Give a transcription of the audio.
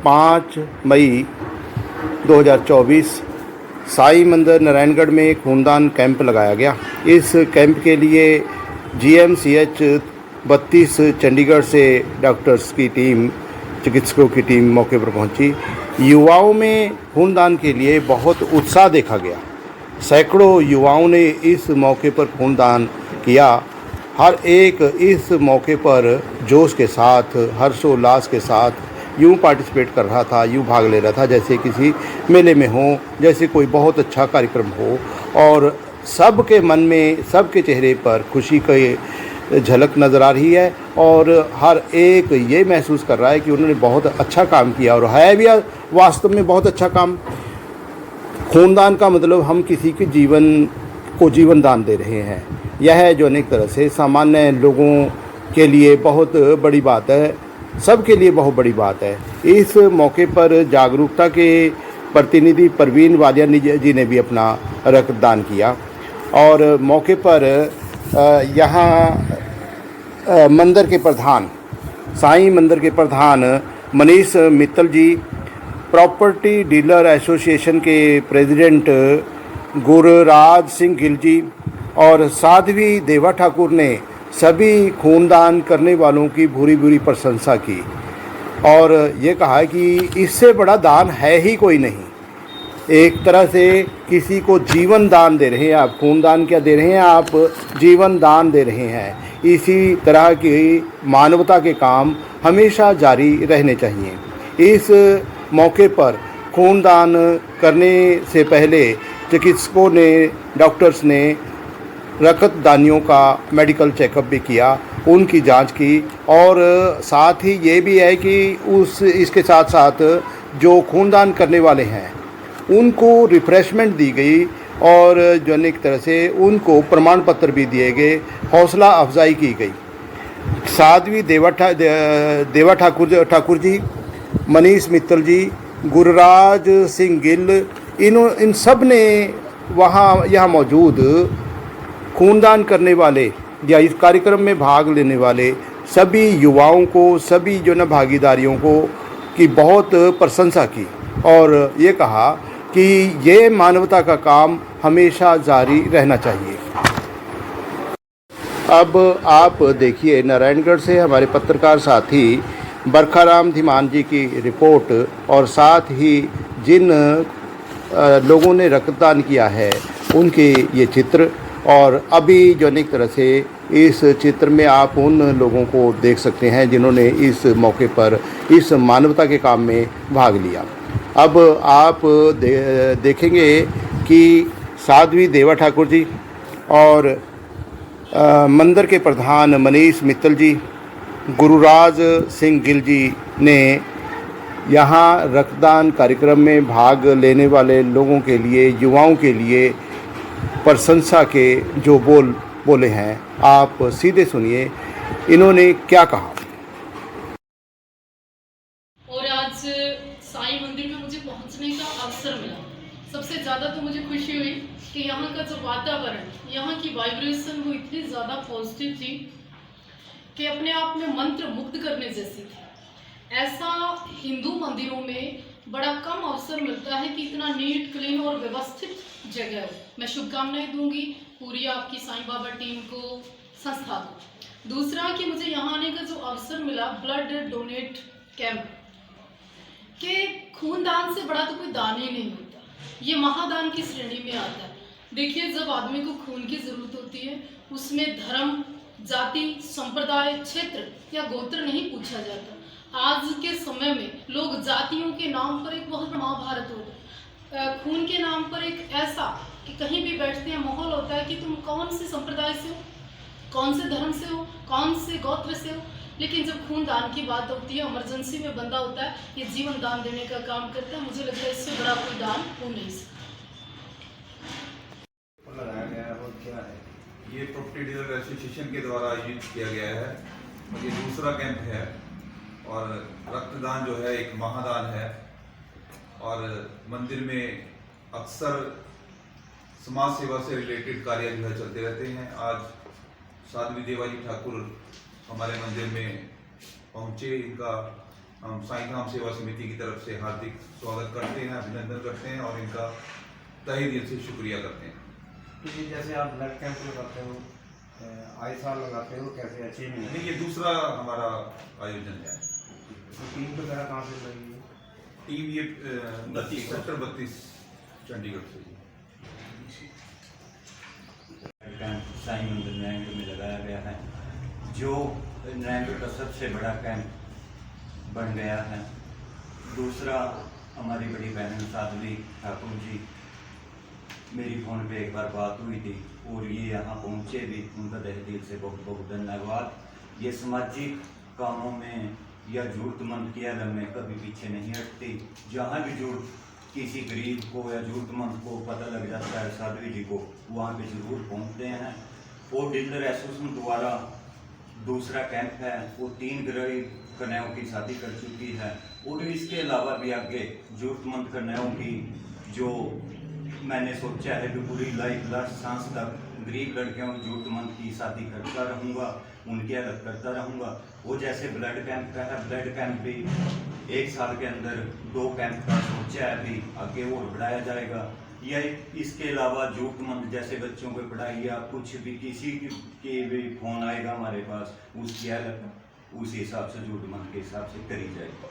5 मई 2024 साई मंदिर नारायणगढ़ में खूनदान कैंप लगाया गया। इस कैंप के लिए GMCH 32 चंडीगढ़ से डॉक्टर्स की टीम, चिकित्सकों की टीम मौके पर पहुंची। युवाओं में खूनदान के लिए बहुत उत्साह देखा गया। सैकड़ों युवाओं ने इस मौके पर खूनदान किया। हर एक इस मौके पर जोश के साथ, हर्षोल्लास के साथ यूँ पार्टिसिपेट कर रहा था, यूँ भाग ले रहा था जैसे किसी मेले में हो, जैसे कोई बहुत अच्छा कार्यक्रम हो। और सबके मन में, सबके चेहरे पर खुशी की झलक नज़र आ रही है और हर एक ये महसूस कर रहा है कि उन्होंने बहुत अच्छा काम किया और है भी वास्तव में बहुत अच्छा काम। खूनदान का मतलब हम किसी के जीवन को जीवन दान दे रहे हैं। यह जो अनेक तरह से सामान्य लोगों के लिए बहुत बड़ी बात है, सबके लिए बहुत बड़ी बात है। इस मौके पर जागरूकता के प्रतिनिधि परवीन वालिया जी ने भी अपना रक्तदान किया और मौके पर यहाँ मंदिर के प्रधान, साईं मंदिर के प्रधान मनीष मित्तल जी, प्रॉपर्टी डीलर एसोसिएशन के प्रेसिडेंट गुरुराज सिंह गिल जी और साध्वी देवा ठाकुर ने सभी खूनदान करने वालों की भूरी भूरी प्रशंसा की और ये कहा कि इससे बड़ा दान है ही कोई नहीं। एक तरह से किसी को जीवन दान दे रहे हैं आप। खूनदान क्या दे रहे हैं आप? जीवन दान दे रहे हैं। इसी तरह की मानवता के काम हमेशा जारी रहने चाहिए। इस मौके पर खूनदान करने से पहले चिकित्सकों ने, डॉक्टर्स ने रक्तदानियों का मेडिकल चेकअप भी किया, उनकी जांच की और साथ ही ये भी है कि इसके साथ साथ जो खूनदान करने वाले हैं उनको रिफ्रेशमेंट दी गई और जो अनेक तरह से उनको प्रमाण पत्र भी दिए गए, हौसला अफजाई की गई। साध्वी देवा ठाकुर जी, मनीष मित्तल जी, गुरुराज सिंह गिल, इन सब ने यहाँ मौजूद खूनदान करने वाले या इस कार्यक्रम में भाग लेने वाले सभी युवाओं को, सभी जो न भागीदारियों को की बहुत प्रशंसा की और ये कहा कि ये मानवता का काम हमेशा जारी रहना चाहिए। अब आप देखिए नारायणगढ़ से हमारे पत्रकार साथी बरखाराम धीमान जी की रिपोर्ट और साथ ही जिन लोगों ने रक्तदान किया है उनके ये चित्र। और अभी जो अनेक तरह से इस चित्र में आप उन लोगों को देख सकते हैं जिन्होंने इस मौके पर इस मानवता के काम में भाग लिया। अब आप देखेंगे कि साध्वी देवा ठाकुर जी और मंदिर के प्रधान मनीष मित्तल जी, गुरुराज सिंह गिल जी ने यहाँ रक्तदान कार्यक्रम में भाग लेने वाले लोगों के लिए, युवाओं के लिए प्रशंसा के जो बोले हैं, आप सीधे सुनिए इन्होंने क्या कहा। और आज साईं मंदिर में मुझे पहुंचने का अवसर मिला। सबसे ज़्यादा तो मुझे खुशी हुई कि यहाँ का जो वातावरण, यहाँ की वाइब्रेशन वो इतनी ज़्यादा पॉजिटिव थी कि अपने आप में मंत्र मुग्ध करने जैसी थी। ऐसा हिंदू मंदिरों में बड़ा कम अवसर मिलता है कि इतना नीट, क्लीन और व्यवस्थित जगह हो। मैं शुभकामनाएं दूंगी पूरी आपकी साईं बाबा टीम को, संस्था को। दूसरा कि मुझे यहाँ आने का जो अवसर मिला, ब्लड डोनेट कैंप के, खूनदान से बड़ा तो कोई दान ही नहीं होता। ये महादान की श्रेणी में आता है। देखिए, जब आदमी को खून की जरूरत होती है उसमें धर्म, जाति, संप्रदाय, क्षेत्र या गोत्र नहीं पूछा जाता। आज के समय में लोग जातियों के नाम पर एक बहुत महाभारत होता है, खून के नाम पर एक ऐसा कि कहीं भी बैठते हैं माहौल होता है कि तुम कौन से संप्रदाय से हो, कौन से धर्म से हो, कौन से गोत्र से हो। लेकिन जब खून दान की बात होती है, इमरजेंसी में बंदा होता है, ये जीवन दान देने का काम करता है। मुझे लगता है इससे बड़ा कोई दान हो नहीं सकता। लगाया गया है और क्या है, ये प्रॉपर्टी डीलर एसोसिएशन के द्वारा आयोजित किया गया है और ये दूसरा कैंप है और रक्तदान जो है एक महादान है और मंदिर में अक्सर समाज सेवा से रिलेटेड कार्य जो है चलते रहते हैं। आज साध्वी देवा जी ठाकुर हमारे मंदिर में पहुंचे, इनका हम साईं धाम सेवा समिति की तरफ से हार्दिक स्वागत करते हैं, अभिनंदन करते हैं और इनका तहे दिल से शुक्रिया करते हैं। तो ये जैसे आप ब्लड कैंप लगाते हो, आए साल लगाते हो, कैसे अच्छे में नहीं, ये दूसरा हमारा आयोजन है। तो टीम वगैरह कहाँ से लगी है? टीम ये 32 सेक्टर 32 चंडीगढ़ से। कैंप साईं मंदिर नारायणगढ़ में लगाया गया है, जो नारायणगढ़ का सबसे बड़ा कैंप बन गया है। दूसरा, हमारी बड़ी बहन साध्वी ठाकुर जी, मेरी फ़ोन पे एक बार बात हुई थी और ये यहाँ पहुँचे भी, उनका तहे दिल से बहुत बहुत धन्यवाद। ये सामाजिक कामों में या ज़रूरतमंद की आलम में कभी पीछे नहीं हटती। जहाँ भी जरूरत किसी गरीब को या ज़रूरतमंद को पता लग जाता है साध्वी जी को, वहाँ पे ज़रूर पहुँचते हैं। और डीलर एसोसिएशन द्वारा दूसरा कैंप है, वो 3 गरीब कन्याओं की शादी कर चुकी है और इसके अलावा भी आगे ज़रूरतमंद कन्याओं की, जो मैंने सोचा है कि पूरी लाइफ लास्ट सांस तक गरीब लड़कियों ज़रूरतमंद की शादी करता रहूँगा, उनकी हेल्प करता रहूँगा। वो जैसे ब्लड कैंप का है, ब्लड कैंप भी 1 साल के अंदर 2 कैंप का सोचा है, अभी आगे और बढ़ाया जाएगा। या इसके अलावा ज़रूरतमंद जैसे बच्चों को पढ़ाई या कुछ भी किसी के भी फ़ोन आएगा हमारे पास, उसकी हेल्प उस हिसाब से ज़रूरतमंद के हिसाब से करी जाएगी।